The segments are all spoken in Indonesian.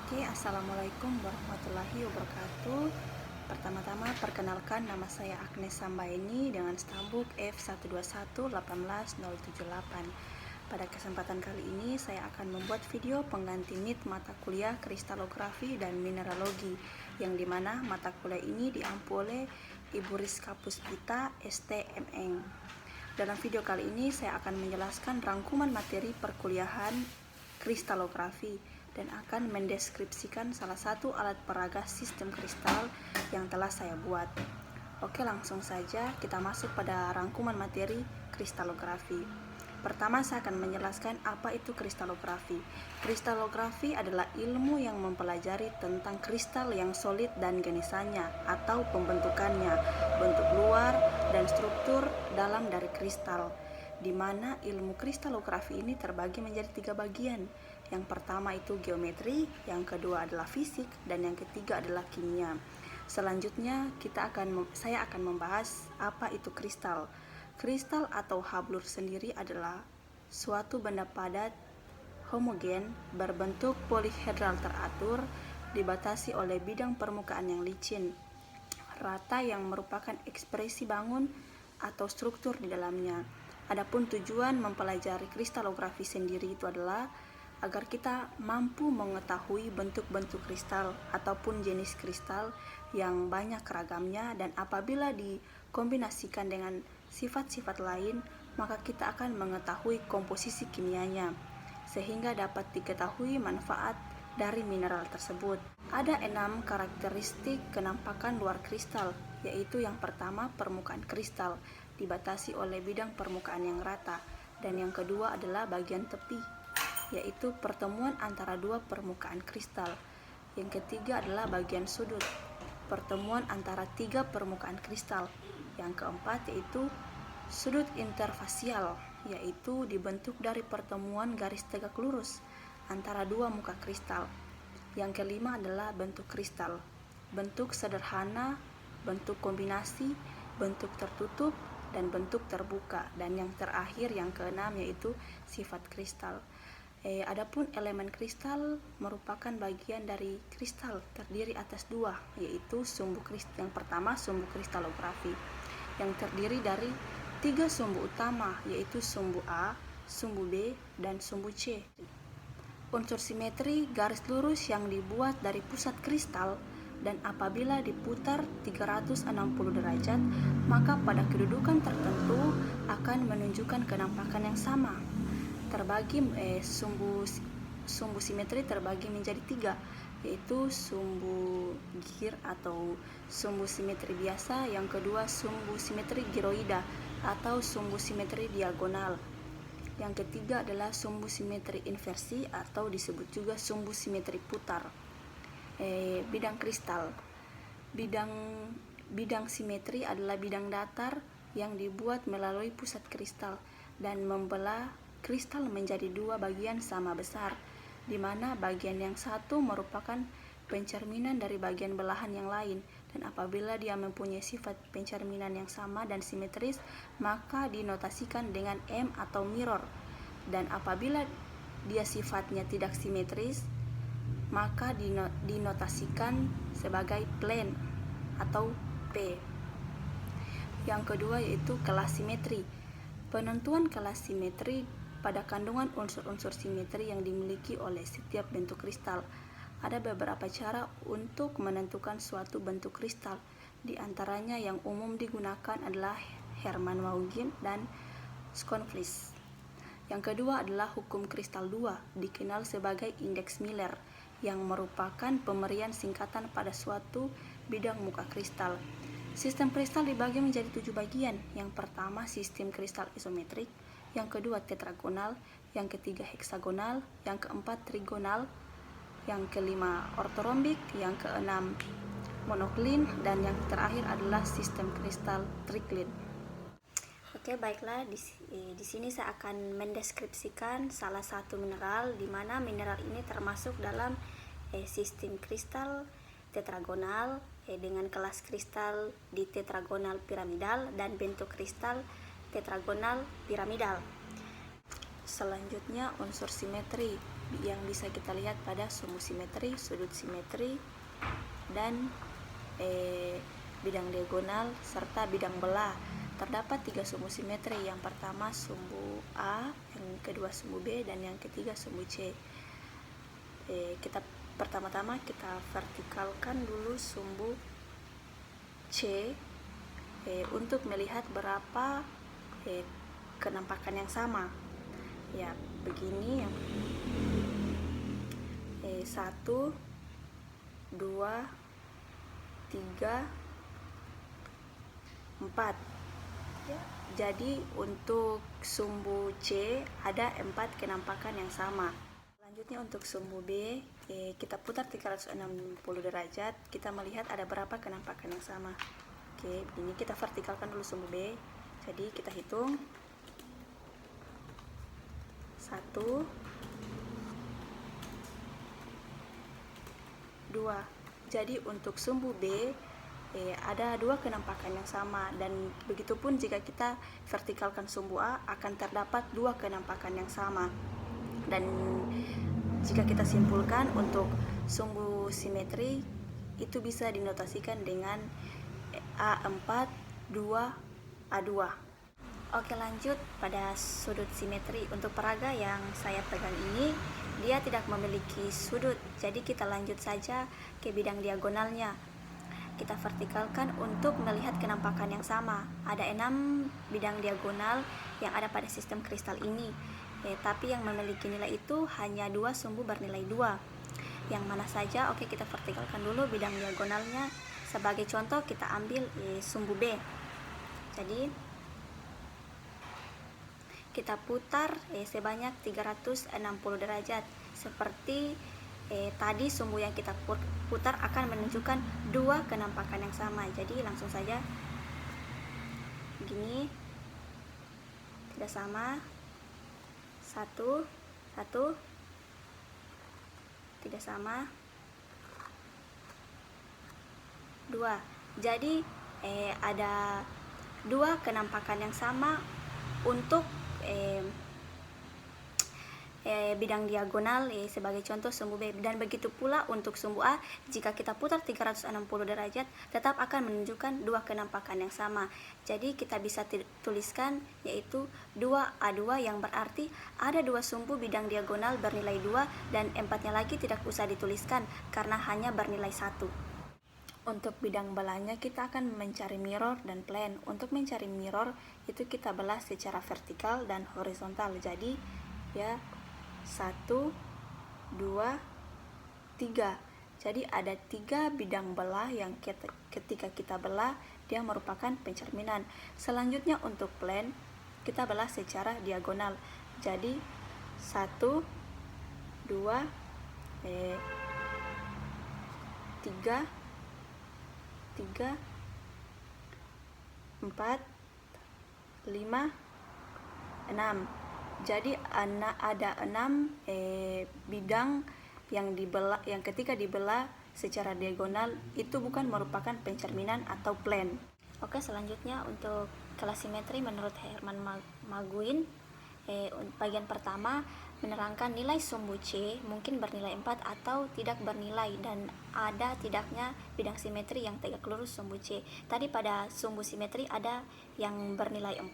Oke, assalamualaikum warahmatullahi wabarakatuh. Pertama-tama perkenalkan, nama saya Agnes Sambaeni dengan stambuk F12118078. Pada kesempatan kali ini saya akan membuat video pengganti NIT mata kuliah kristalografi dan mineralogi, yang dimana mata kuliah ini diampu oleh Ibu Rizka Puspita STMN. Dalam video kali ini saya akan menjelaskan rangkuman materi perkuliahan kristalografi dan akan mendeskripsikan salah satu alat peraga sistem kristal yang telah saya buat. Oke, langsung saja kita masuk pada rangkuman materi kristalografi. Pertama, saya akan menjelaskan apa itu kristalografi. Kristalografi adalah ilmu yang mempelajari tentang kristal yang solid dan jenisnya atau pembentukannya, bentuk luar, dan struktur dalam dari kristal, di mana ilmu kristalografi ini terbagi menjadi 3 bagian. Yang pertama itu geometri, yang kedua adalah fisik, dan yang ketiga adalah kimia. Selanjutnya saya akan membahas apa itu kristal. Kristal atau hablur sendiri adalah suatu benda padat, homogen, berbentuk polihedral teratur, dibatasi oleh bidang permukaan yang licin, rata, yang merupakan ekspresi bangun atau struktur di dalamnya. Adapun tujuan mempelajari kristalografi sendiri itu adalah agar kita mampu mengetahui bentuk-bentuk kristal ataupun jenis kristal yang banyak ragamnya, dan apabila dikombinasikan dengan sifat-sifat lain, maka kita akan mengetahui komposisi kimianya, sehingga dapat diketahui manfaat dari mineral tersebut. Ada 6 karakteristik kenampakan luar kristal, yaitu yang pertama, permukaan kristal dibatasi oleh bidang permukaan yang rata, dan yang kedua adalah bagian tepi, yaitu pertemuan antara dua permukaan kristal. Yang ketiga adalah bagian sudut, pertemuan antara 3 permukaan kristal. Yang keempat yaitu sudut interfasial, yaitu dibentuk dari pertemuan garis tegak lurus antara 2 muka kristal. Yang kelima adalah bentuk kristal, bentuk sederhana, bentuk kombinasi, bentuk tertutup, dan bentuk terbuka. Dan yang terakhir, yang keenam, yaitu sifat kristal. Adapun elemen kristal merupakan bagian dari kristal, terdiri atas 2, yaitu sumbu kristal. Yang pertama, sumbu kristalografi, yang terdiri dari 3 sumbu utama, yaitu sumbu A, sumbu B, dan sumbu C. Unsur simetri garis lurus yang dibuat dari pusat kristal, dan apabila diputar 360 derajat, maka pada kedudukan tertentu akan menunjukkan kenampakan yang sama. Sumbu simetri terbagi menjadi 3, yaitu sumbu gir atau sumbu simetri biasa, yang kedua sumbu simetri giroida atau sumbu simetri diagonal, yang ketiga adalah sumbu simetri inversi atau disebut juga sumbu simetri putar. Bidang kristal. Bidang simetri adalah bidang datar yang dibuat melalui pusat kristal dan membelah kristal menjadi 2 bagian sama besar, di mana bagian yang satu merupakan pencerminan dari bagian belahan yang lain, dan apabila dia mempunyai sifat pencerminan yang sama dan simetris, maka dinotasikan dengan M atau mirror, dan apabila dia sifatnya tidak simetris, maka dinotasikan sebagai plane atau P. Yang kedua yaitu kelas simetri. Penentuan kelas simetri pada kandungan unsur-unsur simetri yang dimiliki oleh setiap bentuk kristal. Ada beberapa cara untuk menentukan suatu bentuk kristal. Di antaranya yang umum digunakan adalah Hermann-Wauguin dan Schonflies. Yang kedua adalah hukum kristal 2, dikenal sebagai indeks Miller, yang merupakan pemberian singkatan pada suatu bidang muka kristal. Sistem kristal dibagi menjadi 7 bagian. Yang pertama, sistem kristal isometrik, yang kedua tetragonal, yang ketiga heksagonal, yang keempat trigonal, yang kelima ortorombik, yang keenam monoklin, dan yang terakhir adalah sistem kristal triklin. Oke, baiklah, di sini saya akan mendeskripsikan salah satu mineral, di mana mineral ini termasuk dalam sistem kristal tetragonal dengan kelas kristal di tetragonal piramidal dan bentuk kristal tetragonal piramidal. Selanjutnya unsur simetri. yang bisa kita lihat pada sumbu simetri, sudut simetri, dan bidang diagonal serta bidang belah. Terdapat 3 sumbu simetri. Yang pertama sumbu A, yang kedua sumbu B, dan yang ketiga sumbu C. Pertama-tama kita vertikalkan dulu sumbu C untuk melihat berapa kenampakan yang sama. Ya, begini ya. 1, 2, 3, 4 ya. Jadi untuk sumbu C ada 4 kenampakan yang sama. Selanjutnya untuk sumbu B, kita putar 360 derajat, kita melihat ada berapa kenampakan yang sama. Oke, ini kita vertikalkan dulu sumbu B. Jadi kita hitung 1, 2. Jadi untuk sumbu B ada 2 kenampakan yang sama, dan begitupun jika kita vertikalkan sumbu A akan terdapat 2 kenampakan yang sama. Dan jika kita simpulkan untuk sumbu simetri itu bisa dinotasikan dengan A4, 2, A2. Oke, lanjut pada sudut simetri. Untuk peraga yang saya pegang ini, dia tidak memiliki sudut, jadi kita lanjut saja ke bidang diagonalnya. Kita vertikalkan untuk melihat kenampakan yang sama. Ada 6 bidang diagonal yang ada pada sistem kristal ini, tapi yang memiliki nilai itu hanya 2 sumbu bernilai 2. Yang mana saja? Oke, kita vertikalkan dulu bidang diagonalnya. Sebagai contoh kita ambil sumbu B. Jadi kita putar sebanyak 360 derajat. Seperti tadi sumbu yang kita putar akan menunjukkan 2 kenampakan yang sama. Jadi langsung saja begini, tidak sama, 1, 1, tidak sama, 2. Jadi ada 2 kenampakan yang sama untuk bidang diagonal sebagai contoh sumbu B. Dan begitu pula untuk sumbu A, jika kita putar 360 derajat tetap akan menunjukkan 2 kenampakan yang sama. Jadi kita bisa tuliskan yaitu 2A2, yang berarti ada 2 sumbu bidang diagonal bernilai 2, dan 4-nya lagi tidak usah dituliskan karena hanya bernilai 1. Untuk bidang belahnya kita akan mencari mirror dan plane. Untuk mencari mirror itu kita belah secara vertikal dan horizontal. Jadi ya 1, 2, 3. Jadi ada 3 bidang belah yang ketika kita belah dia merupakan pencerminan. Selanjutnya untuk plane kita belah secara diagonal. Jadi 1, 2, 3, 4, 5, 6. Jadi ada 6 bidang yang dibelah, yang ketika dibelah secara diagonal itu bukan merupakan pencerminan atau plane. Oke, selanjutnya untuk kelas simetri menurut Herman Maguin, bagian pertama menerangkan nilai sumbu C mungkin bernilai 4 atau tidak bernilai, dan ada tidaknya bidang simetri yang tegak lurus sumbu C. Tadi pada sumbu simetri ada yang bernilai 4,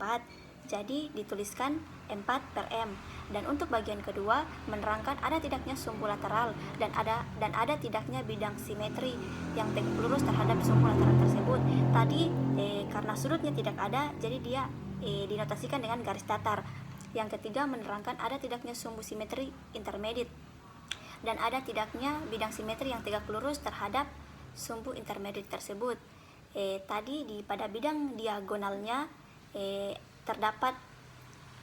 jadi dituliskan 4 per M. Dan untuk bagian kedua menerangkan ada tidaknya sumbu lateral dan ada tidaknya bidang simetri yang tegak lurus terhadap sumbu lateral tersebut. Tadi karena sudutnya tidak ada, jadi dia dinotasikan dengan garis datar. Yang ketiga menerangkan ada tidaknya sumbu simetri intermediate dan ada tidaknya bidang simetri yang tegak lurus terhadap sumbu intermediate tersebut. Tadi pada bidang diagonalnya terdapat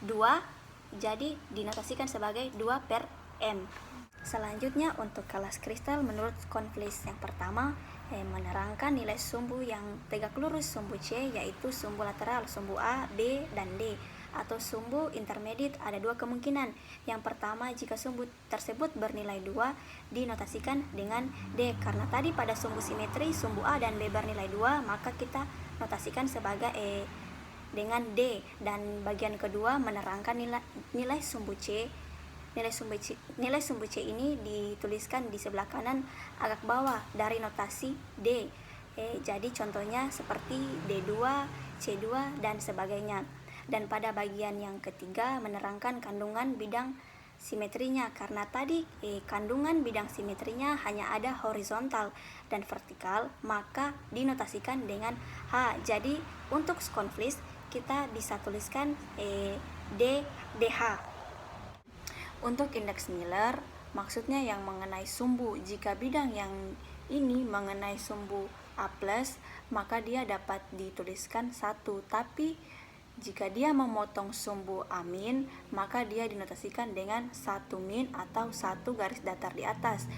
2, jadi dinotasikan sebagai 2 per M. Selanjutnya untuk kelas kristal menurut Conflis yang pertama menerangkan nilai sumbu yang tegak lurus sumbu C, yaitu sumbu lateral sumbu A, B, dan D. Atau sumbu intermediate ada 2 kemungkinan. Yang pertama, jika sumbu tersebut bernilai 2 dinotasikan dengan D, karena tadi pada sumbu simetri sumbu A dan B bernilai 2, maka kita notasikan sebagai dengan D. Dan bagian kedua menerangkan nilai sumbu C Nilai sumbu C ini dituliskan di sebelah kanan agak bawah dari notasi D. Jadi contohnya seperti D2, C2, dan sebagainya. Dan pada bagian yang ketiga menerangkan kandungan bidang simetrinya, karena tadi kandungan bidang simetrinya hanya ada horizontal dan vertikal, maka dinotasikan dengan H. Jadi untuk konflik kita bisa tuliskan DH. Untuk indeks Miller maksudnya yang mengenai sumbu. Jika bidang yang ini mengenai sumbu A+, maka dia dapat dituliskan 1, tapi jika dia memotong sumbu A-, maka dia dinotasikan dengan 1- atau 1 garis datar di atas.